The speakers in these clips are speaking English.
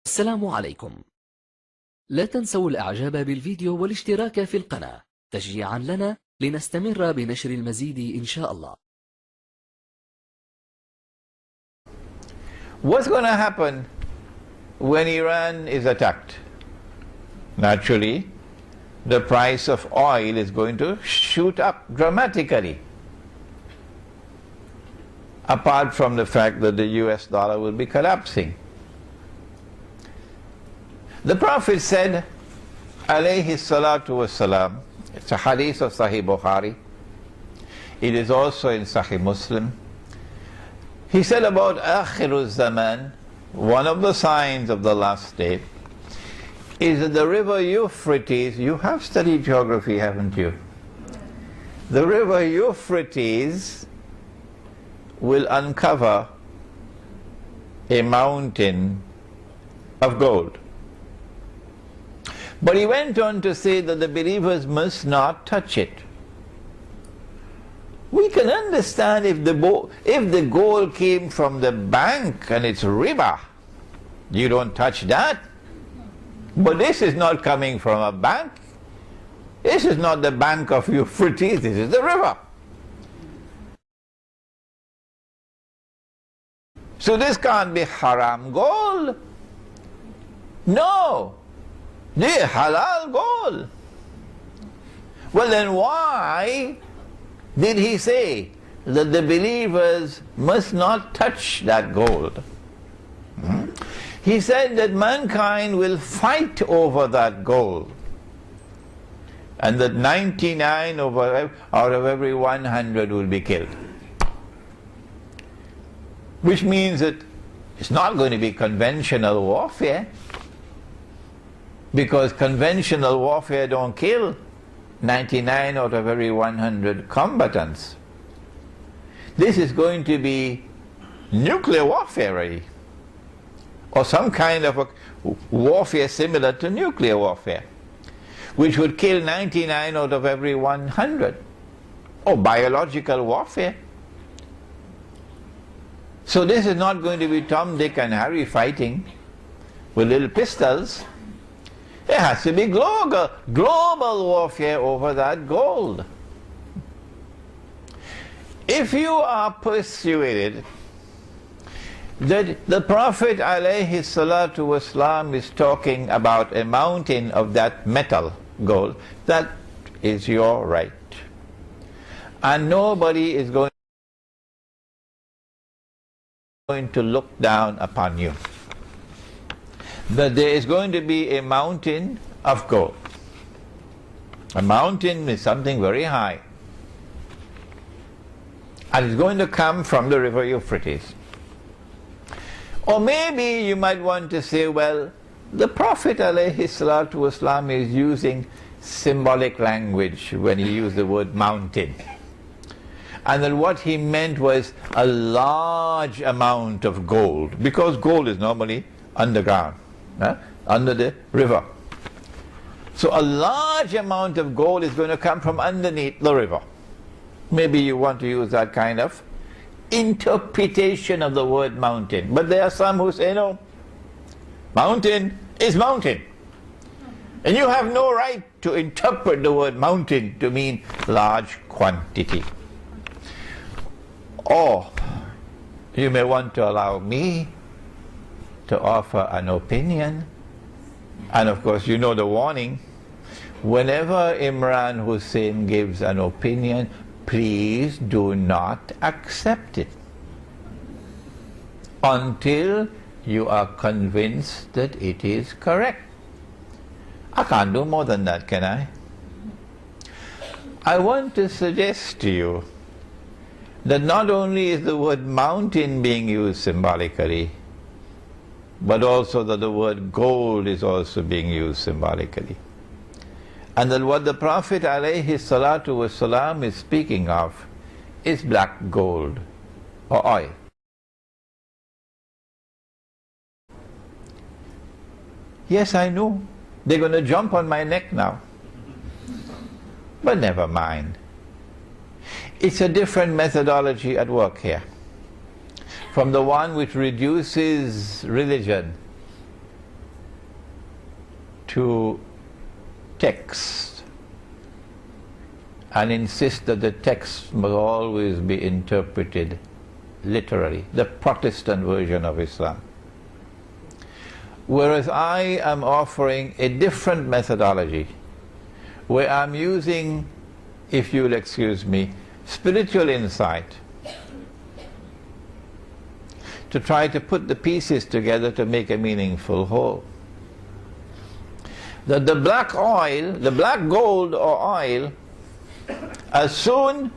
السلام عليكم. لا تنسوا الاعجاب بالفيديو والاشتراك في القناة تشجيعا لنا لنستمر بنشر المزيد إن شاء الله. What's going to happen when Iran is attacked? Naturally, the price of oil is going to shoot up dramatically. Apart from the fact that the US dollar will be collapsing. The Prophet said, alayhi salatu wassalam, it's a hadith of Sahih Bukhari, it is also in Sahih Muslim. He said about Akhiru Zaman, one of the signs of the last day, is that the river Euphrates, you have studied geography, haven't you? The river Euphrates will uncover a mountain of gold. But he went on to say that the believers must not touch it. We can understand if the gold came from the bank and it's riba, you don't touch that. But this is not coming from a bank. This is not the bank of Euphrates, this is the river. So this can't be haram gold. No, this is halal gold. Well then why did he say that the believers must not touch that gold? He said that mankind will fight over that gold, and that 99 out of every 100 will be killed. Which means that it's not going to be conventional warfare, because conventional warfare don't kill 99 out of every 100 combatants. This is going to be nuclear warfare really, or some kind of a warfare similar to nuclear warfare, which would kill 99 out of every 100, or biological warfare. So this is not going to be Tom, Dick and Harry fighting with little pistols. There has to be global warfare over that gold. If you are persuaded that the Prophet alayhi salatu wasalam is talking about a mountain of that metal, gold, that is your right. And nobody is going to look down upon you. That there is going to be a mountain of gold. A mountain is something very high, and it's going to come from the river Euphrates. Or maybe you might want to say, well, the Prophet ﷺ is using symbolic language when he used the word mountain, and that what he meant was a large amount of gold, because gold is normally underground, under the river. So a large amount of gold is going to come from underneath the river. Maybe you want to use that kind of interpretation of the word mountain. But there are some who say, no, mountain is mountain. And you have no right to interpret the word mountain to mean large quantity. Or you may want to allow me to offer an opinion. And of course you know the warning. Whenever Imran Hussein gives an opinion, please do not accept it until you are convinced that it is correct. I can't do more than that, can I? I want to suggest to you that not only is the word mountain being used symbolically, but also that the word gold is also being used symbolically. And that what the Prophet ﷺ is speaking of is black gold or oil. Yes, I know. They're going to jump on my neck now. But never mind. It's a different methodology at work here from the one which reduces religion to text and insist that the text must always be interpreted literally, the Protestant version of Islam. Whereas I am offering a different methodology, where I'm using, if you'll excuse me, spiritual insight to try to put the pieces together to make a meaningful whole. That the black oil, the black gold or oil, as soon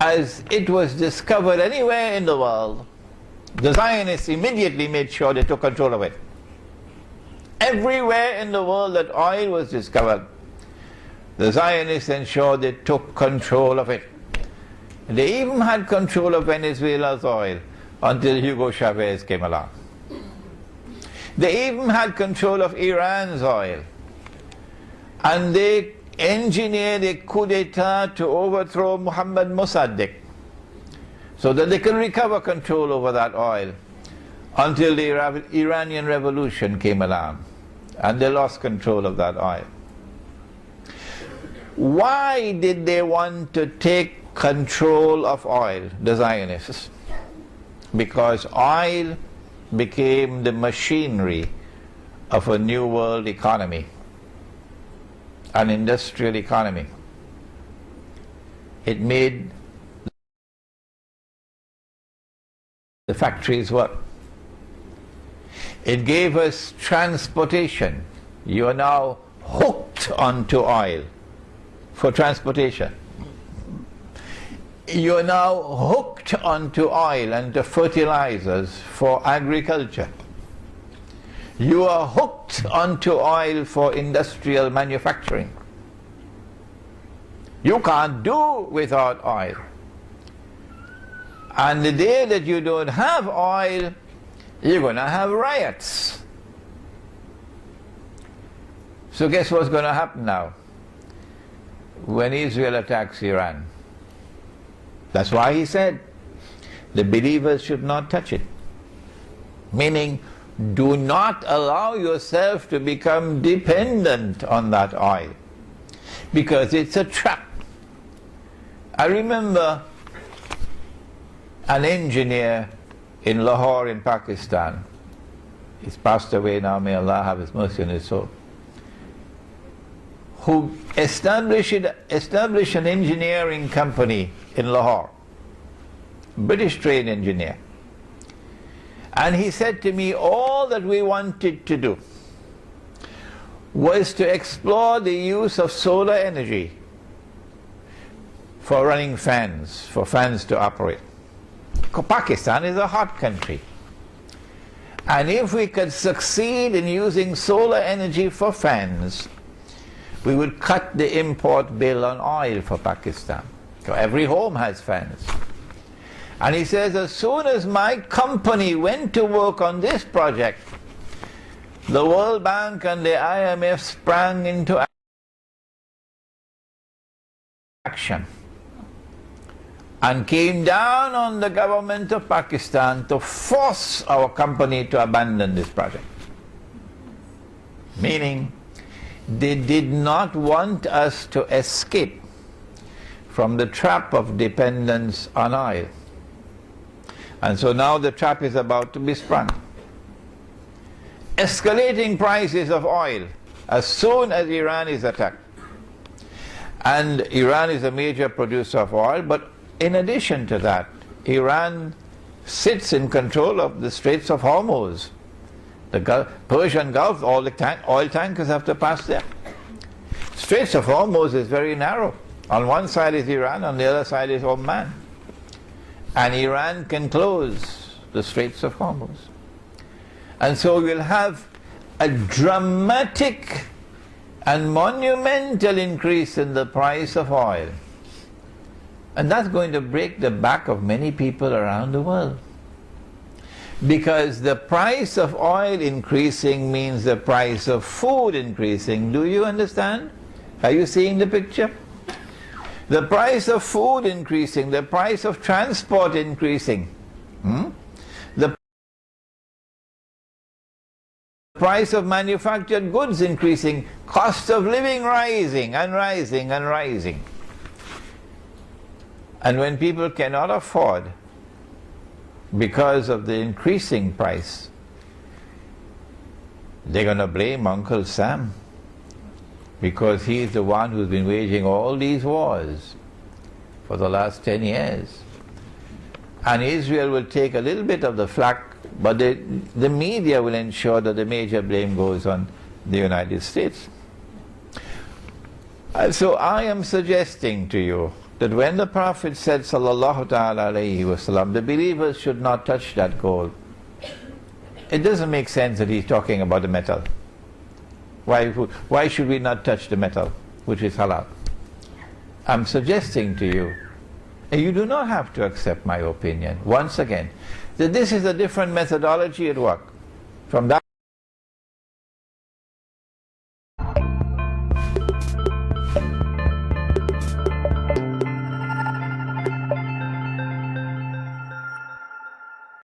as it was discovered anywhere in the world, the Zionists immediately made sure they took control of it. Everywhere in the world that oil was discovered, the Zionists ensured they took control of it. They even had control of Venezuela's oil until Hugo Chavez came along. They even had control of Iran's oil. And they engineered a coup d'etat to overthrow Muhammad Mossadegh so that they could recover control over that oil until the Iranian Revolution came along and they lost control of that oil. Why did they want to take control of oil, the Zionists? Because oil became the machinery of a new world economy, an industrial economy. It made the factories work. It gave us transportation. You are now hooked onto oil for transportation. You are now hooked onto oil and to fertilizers for agriculture. You are hooked onto oil for industrial manufacturing. You can't do without oil. And the day that you don't have oil, you're going to have riots. So guess what's going to happen now when Israel attacks Iran? That's why he said the believers should not touch it. Meaning, do not allow yourself to become dependent on that oil, because it's a trap. I remember an engineer in Lahore in Pakistan. He's passed away now, may Allah have his mercy on his soul, who established an engineering company in Lahore, British trained engineer. And he said to me, all that we wanted to do was to explore the use of solar energy for running fans, for fans to operate. Pakistan is a hot country. And if we could succeed in using solar energy for fans, we would cut the import bill on oil for Pakistan. So every home has fans. And he says, as soon as my company went to work on this project, the World Bank and the IMF sprang into action and came down on the government of Pakistan to force our company to abandon this project. Meaning, they did not want us to escape from the trap of dependence on oil. And so now the trap is about to be sprung. Escalating prices of oil as soon as Iran is attacked. And Iran is a major producer of oil, but in addition to that, Iran sits in control of the Straits of Hormuz. The Persian Gulf, all the oil tankers have to pass there. Straits of Hormuz is very narrow. On one side is Iran, on the other side is Oman. And Iran can close the Straits of Hormuz. And so we'll have a dramatic and monumental increase in the price of oil. And that's going to break the back of many people around the world. Because the price of oil increasing means the price of food increasing. Do you understand? Are you seeing the picture? The price of food increasing, the price of transport increasing. The price of manufactured goods increasing, cost of living rising and rising and rising. And when people cannot afford, because of the increasing price, they're going to blame Uncle Sam, because he's the one who's been waging all these wars for the last 10 years. And Israel will take a little bit of the flak, but the media will ensure that the major blame goes on the United States. So I am suggesting to you that when the Prophet said, sallallahu ta'ala alayhi wasallam, the believers should not touch that gold, it doesn't make sense that he's talking about the metal. Why should we not touch the metal, which is halal? I'm suggesting to you, and you do not have to accept my opinion, once again, that this is a different methodology at work. From that